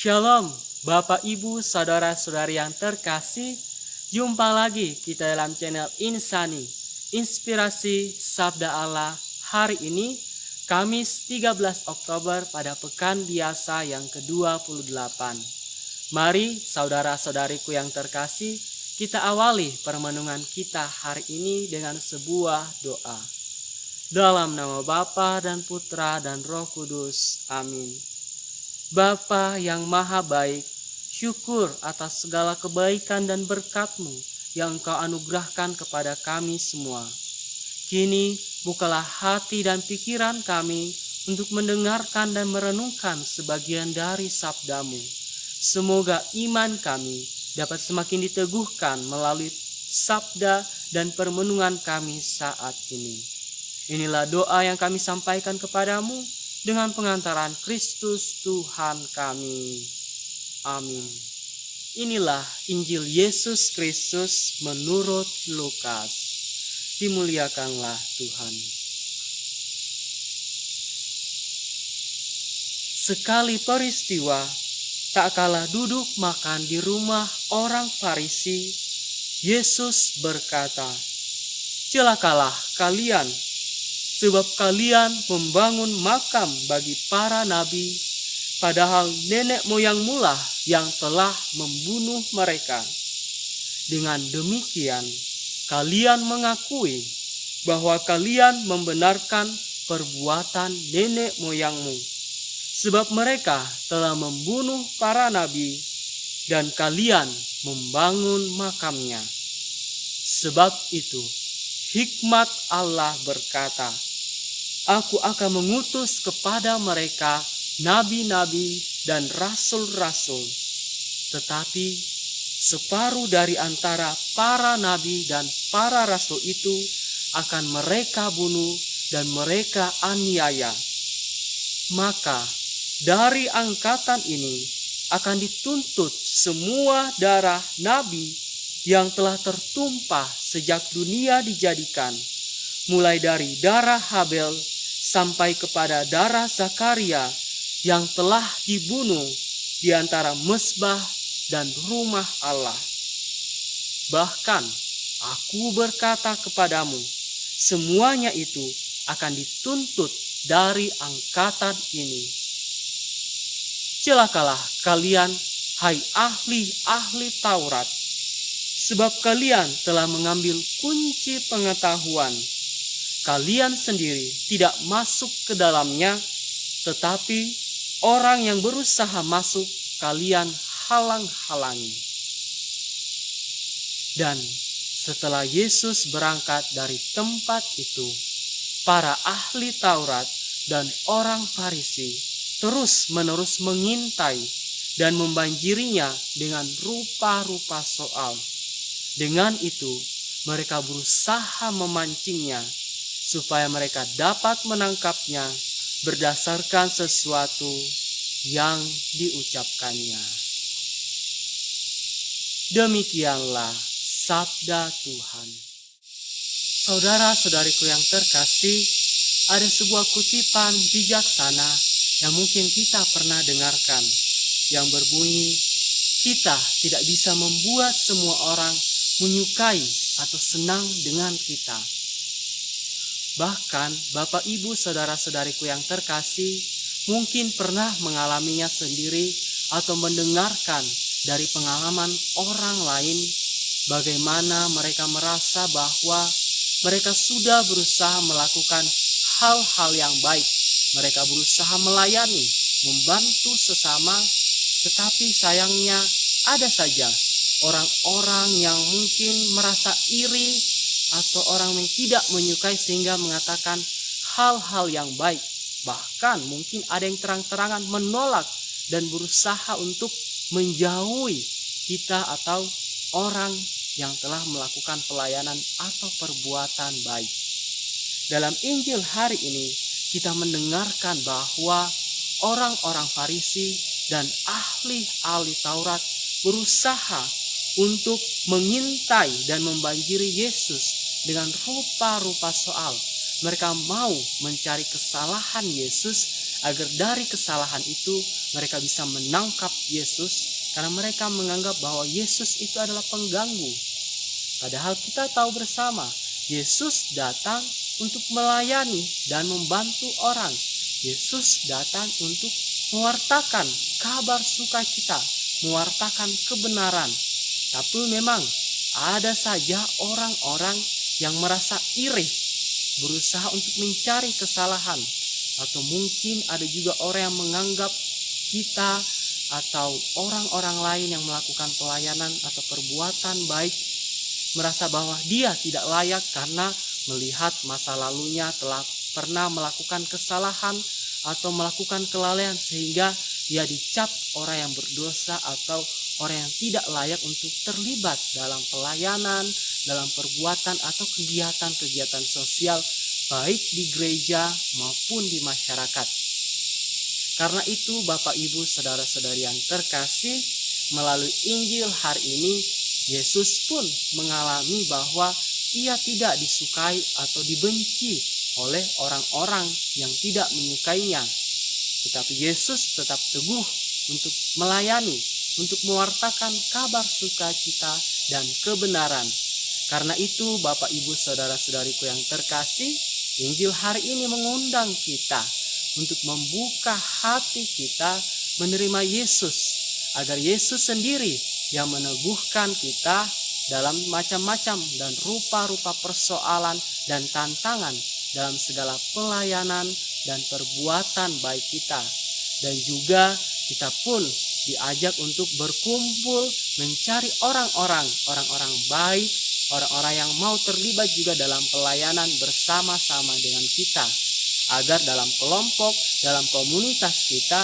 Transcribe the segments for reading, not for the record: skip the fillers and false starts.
Shalom, Bapak Ibu, Saudara-saudari yang terkasih. Jumpa lagi kita dalam channel Insani, Inspirasi Sabda Allah. Hari ini, Kamis 13 Oktober pada pekan biasa yang ke-28. Mari saudara-saudariku yang terkasih, kita awali permenungan kita hari ini dengan sebuah doa. Dalam nama Bapa dan Putra dan Roh Kudus. Amin. Bapa yang maha baik, syukur atas segala kebaikan dan berkat-Mu yang Engkau anugerahkan kepada kami semua. Kini bukalah hati dan pikiran kami untuk mendengarkan dan merenungkan sebagian dari sabda-Mu. Semoga iman kami dapat semakin diteguhkan melalui sabda dan permenungan kami saat ini. Inilah doa yang kami sampaikan kepadamu dengan pengantaran Kristus Tuhan kami. Amin. Inilah Injil Yesus Kristus menurut Lukas. Dimuliakanlah Tuhan. Sekali peristiwa, tak kalah duduk makan di rumah orang Farisi, Yesus berkata, "Celakalah kalian, sebab kalian membangun makam bagi para nabi, padahal nenek moyangmulah yang telah membunuh mereka. Dengan demikian, kalian mengakui bahwa kalian membenarkan perbuatan nenek moyangmu, sebab mereka telah membunuh para nabi, dan kalian membangun makamnya. Sebab itu, hikmat Allah berkata, Aku akan mengutus kepada mereka nabi-nabi dan rasul-rasul. Tetapi separuh dari antara para nabi dan para rasul itu akan mereka bunuh dan mereka aniaya. Maka dari angkatan ini akan dituntut semua darah nabi yang telah tertumpah sejak dunia dijadikan, mulai dari darah Habel sampai kepada darah Zakaria yang telah dibunuh di antara mezbah dan rumah Allah. Bahkan aku berkata kepadamu, semuanya itu akan dituntut dari angkatan ini. Celakalah kalian, hai ahli-ahli Taurat, sebab kalian telah mengambil kunci pengetahuan. Kalian sendiri tidak masuk ke dalamnya, tetapi orang yang berusaha masuk kalian halang-halangi." Dan setelah Yesus berangkat dari tempat itu, para ahli Taurat dan orang Farisi terus-menerus mengintai dan membanjirinya dengan rupa-rupa soal. Dengan itu, mereka berusaha memancingnya supaya mereka dapat menangkapnya berdasarkan sesuatu yang diucapkannya. Demikianlah sabda Tuhan. Saudara-saudariku yang terkasih, ada sebuah kutipan bijaksana yang mungkin kita pernah dengarkan, yang berbunyi, kita tidak bisa membuat semua orang menyukai atau senang dengan kita. Bahkan Bapak Ibu saudara-saudariku yang terkasih mungkin pernah mengalaminya sendiri atau mendengarkan dari pengalaman orang lain bagaimana mereka merasa bahwa mereka sudah berusaha melakukan hal-hal yang baik. Mereka berusaha melayani, membantu sesama, tetapi sayangnya ada saja orang-orang yang mungkin merasa iri atau orang yang tidak menyukai sehingga mengatakan hal-hal yang baik. Bahkan mungkin ada yang terang-terangan menolak dan berusaha untuk menjauhi kita atau orang yang telah melakukan pelayanan atau perbuatan baik. Dalam Injil hari ini kita mendengarkan bahwa orang-orang Farisi dan ahli-ahli Taurat berusaha untuk mengintai dan membanjiri Yesus dengan rupa-rupa soal. Mereka mau mencari kesalahan Yesus agar dari kesalahan itu mereka bisa menangkap Yesus, karena mereka menganggap bahwa Yesus itu adalah pengganggu. Padahal kita tahu bersama, Yesus datang untuk melayani dan membantu orang. Yesus datang untuk mewartakan kabar sukacita, mewartakan kebenaran. Tapi memang ada saja orang-orang yang merasa iri, berusaha untuk mencari kesalahan. Atau mungkin ada juga orang yang menganggap kita atau orang-orang lain yang melakukan pelayanan atau perbuatan baik merasa bahwa dia tidak layak karena melihat masa lalunya telah pernah melakukan kesalahan atau melakukan kelalaian, sehingga dia dicap orang yang berdosa atau orang yang tidak layak untuk terlibat dalam pelayanan, dalam perbuatan atau kegiatan-kegiatan sosial baik di gereja maupun di masyarakat. Karena itu Bapak Ibu saudara-saudari yang terkasih, melalui Injil hari ini Yesus pun mengalami bahwa ia tidak disukai atau dibenci oleh orang-orang yang tidak menyukainya. Tetapi Yesus tetap teguh untuk melayani, untuk mewartakan kabar sukacita dan kebenaran. Karena itu Bapak Ibu saudara-saudariku yang terkasih, Injil hari ini mengundang kita untuk membuka hati kita menerima Yesus, agar Yesus sendiri yang meneguhkan kita dalam macam-macam dan rupa-rupa persoalan dan tantangan dalam segala pelayanan dan perbuatan baik kita. Dan juga kita pun diajak untuk berkumpul mencari orang-orang baik, orang-orang yang mau terlibat juga dalam pelayanan bersama-sama dengan kita, agar dalam kelompok, dalam komunitas kita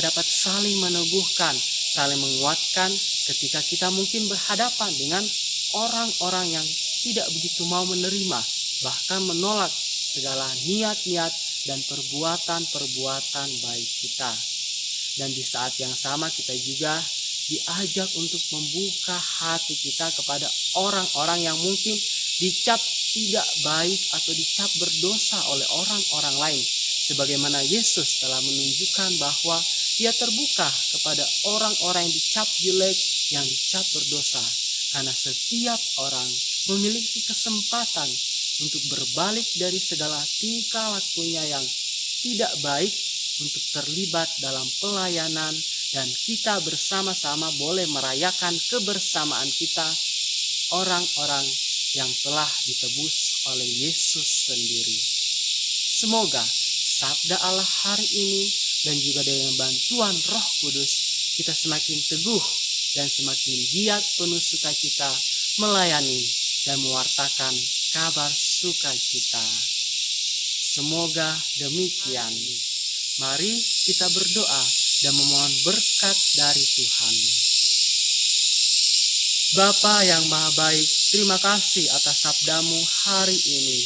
dapat saling meneguhkan, saling menguatkan ketika kita mungkin berhadapan dengan orang-orang yang tidak begitu mau menerima, bahkan menolak segala niat-niat dan perbuatan-perbuatan baik kita. Dan di saat yang sama kita juga diajak untuk membuka hati kita kepada orang-orang yang mungkin dicap tidak baik atau dicap berdosa oleh orang-orang lain. Sebagaimana Yesus telah menunjukkan bahwa Dia terbuka kepada orang-orang yang dicap jelek, yang dicap berdosa. Karena setiap orang memiliki kesempatan untuk berbalik dari segala tingkah lakunya yang tidak baik, untuk terlibat dalam pelayanan, dan kita bersama-sama boleh merayakan kebersamaan kita, orang-orang yang telah ditebus oleh Yesus sendiri. Semoga sabda Allah hari ini dan juga dengan bantuan Roh Kudus kita semakin teguh dan semakin giat penuh sukacita melayani dan mewartakan kabar sukacita. Semoga demikian. Mari kita berdoa dan memohon berkat dari Tuhan. Bapa yang Maha Baik, terima kasih atas sabdamu hari ini.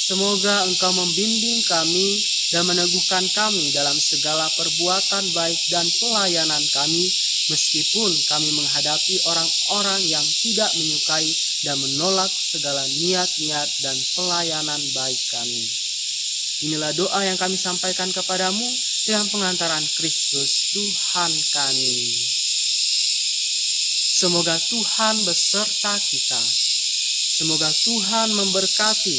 Semoga Engkau membimbing kami dan meneguhkan kami dalam segala perbuatan baik dan pelayanan kami, meskipun kami menghadapi orang-orang yang tidak menyukai dan menolak segala niat-niat dan pelayanan baik kami. Inilah doa yang kami sampaikan kepadamu dengan pengantaran Kristus Tuhan kami. Semoga Tuhan beserta kita. Semoga Tuhan memberkati,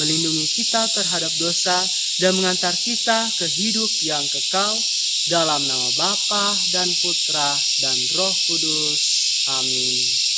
melindungi kita terhadap dosa, dan mengantar kita ke hidup yang kekal. Dalam nama Bapa dan Putra dan Roh Kudus. Amin.